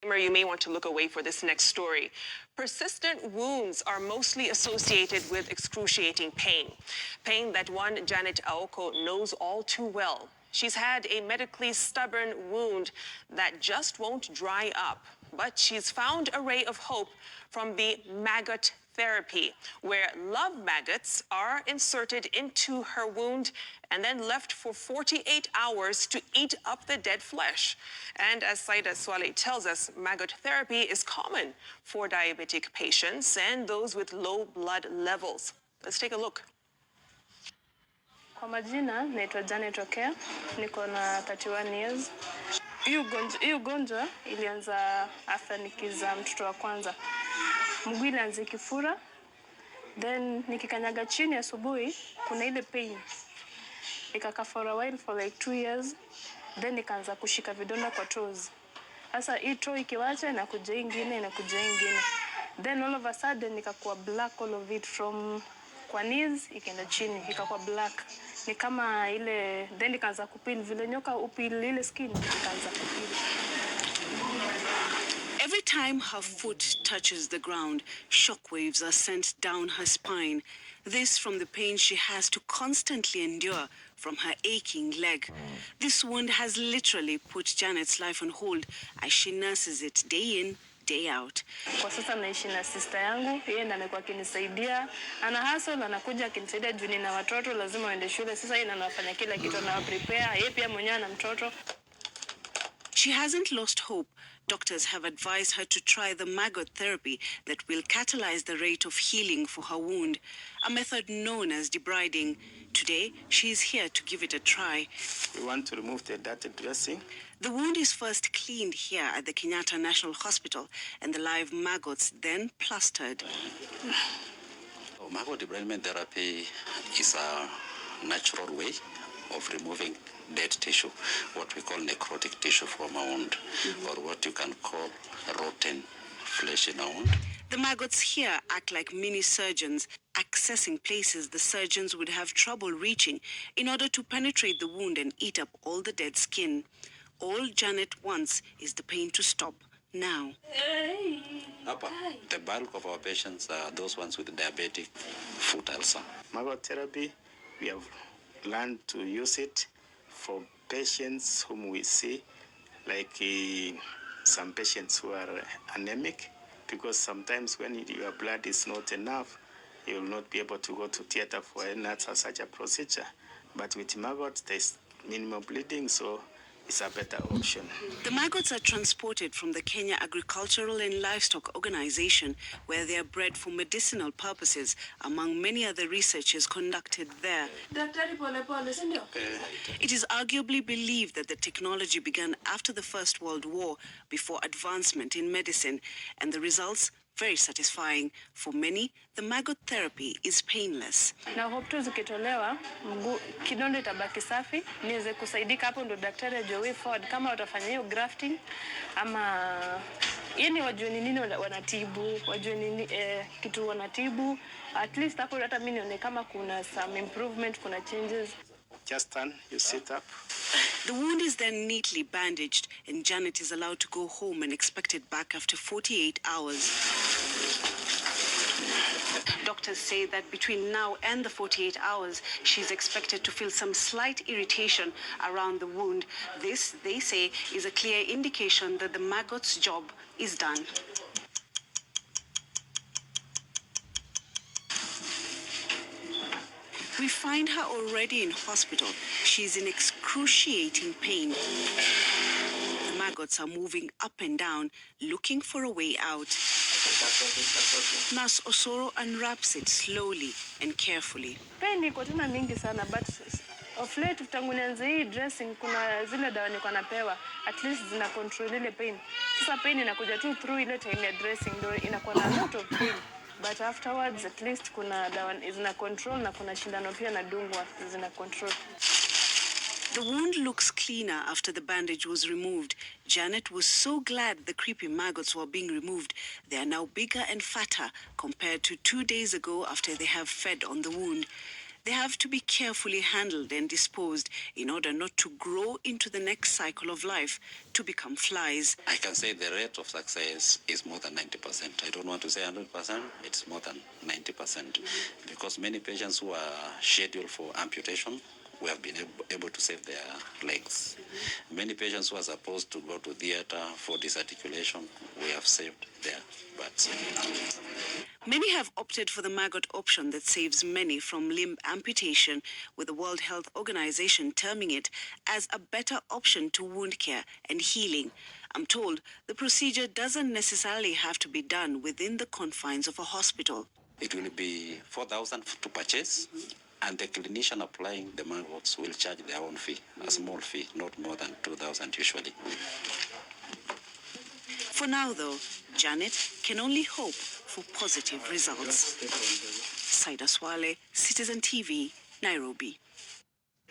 You may want to look away for this next story. Persistent wounds are mostly associated with excruciating pain. Pain that one Janet Aoko knows all too well. She's had a medically stubborn wound that just won't dry up. But she's found a ray of hope from the maggot therapy, where love maggots are inserted into her wound and then left for 48 hours to eat up the dead flesh. And as Saida Swale tells us, maggot therapy is common for diabetic patients and those with low blood levels. Let's take a look. Kwa majina naitwa Janet Okea, niko na 31 years. Hii ugonjwa ilianza after nikiza mtoto wa kwanza. Mguu ilianza kifura, then nikikanyaga chini asubuhi kuna ile pain. Ikakaa for a while for like 2 years, then nikaanza kushika vidonda kwa toes. Sasa hii toe ikiwacha inakuja ingine. Then all of a sudden nikakuwa black all of it from kwa knees ikaenda chini ikakuwa black. Ni kama ile, then nikaanza kupeel vile nyoka upeel ile skin ikaanza kupeel. Every time her foot touches the ground, shockwaves are sent down her spine. This from the pain she has to constantly endure from her aching leg. This wound has literally put Janet's life on hold as she nurses it day in, day out. Kwa sasa naishi na sister yangu, yeye ndiye amekuwa akinisaidia. Ana hustle, anakuja akinisaidia juu nina watoto lazima waende shule. Sasa yeye anafanya kila kitu, na prepare. Yeye pia mwenyewe ana mtoto. She hasn't lost hope. Doctors have advised her to try the maggot therapy that will catalyze the rate of healing for her wound, a method known as debriding. Today, she is here to give it a try. We want to remove the dirty dressing. The wound is first cleaned here at the Kenyatta National Hospital and the live maggots then plastered. Maggot debridement therapy is a natural way of removing dead tissue, what we call necrotic tissue from a wound, or what you can call rotten flesh in a wound. The maggots here act like mini surgeons, accessing places the surgeons would have trouble reaching in order to penetrate the wound and eat up all the dead skin. All Janet wants is the pain to stop now. The bulk of our patients are those ones with diabetic foot ulcer. Maggot therapy, we have learned to use it for patients whom we see, like some patients who are anemic, because sometimes when your blood is not enough, you will not be able to go to theater for such a procedure. But with maggots, there's minimal bleeding, so it's a better option. The maggots are transported from the Kenya Agricultural and Livestock Organization, where they are bred for medicinal purposes, among many other researches conducted there. It is arguably believed that the technology began after the First World War, before advancement in medicine, and the results very satisfying. For many, the maggot therapy is painless. Na hope tu zikitolewa, kidonda itabaki safi, niweze kusaidika hapo, ndo daktari ajue way forward kama watafanya hiyo grafting ama yani wajue ni nini wanatibu, wajue nini kitu wanatibu. At least hapo hata mimi nione kama kuna some improvement, kuna changes. Just turn, you sit up. The wound is then neatly bandaged, and Janet is allowed to go home and expected back after 48 hours. Doctors say that between now and the 48 hours, she's expected to feel some slight irritation around the wound. This, they say, is a clear indication that the maggot's job is done. We find her already in hospital. She's in excruciating pain. The maggots are moving up and down, looking for a way out. Nurse Osoro unwraps it slowly and carefully. Pain iko tena mingi sana, but of late tangu nianze hii dressing kuna zile dawa niko napewa, at least zina control ile pain. Sasa pain inakuja tu through ile time ya dressing, ndio inakuwa na lot of pain. But afterwards, at least kuna dawa zina control na kuna shindano pia na dungwa zina control. The wound looks cleaner after the bandage was removed. Janet was so glad the creepy maggots were being removed. They are now bigger and fatter compared to 2 days ago after they have fed on the wound. They have to be carefully handled and disposed in order not to grow into the next cycle of life to become flies. I can say the rate of success is more than 90%. I don't want to say 100%, it's more than 90%. Because many patients who are scheduled for amputation, we have been able to save their legs. Many patients who are supposed to go to theater for disarticulation, we have saved their butts. Many have opted for the maggot option that saves many from limb amputation, with the World Health Organization terming it as a better option to wound care and healing. I'm told the procedure doesn't necessarily have to be done within the confines of a hospital. It will be 4,000 to purchase, and the clinician applying the maggots will charge their own fee, a small fee, not more than 2,000 usually. For now, though, Janet can only hope for positive results. Saida Swale, Citizen TV, Nairobi.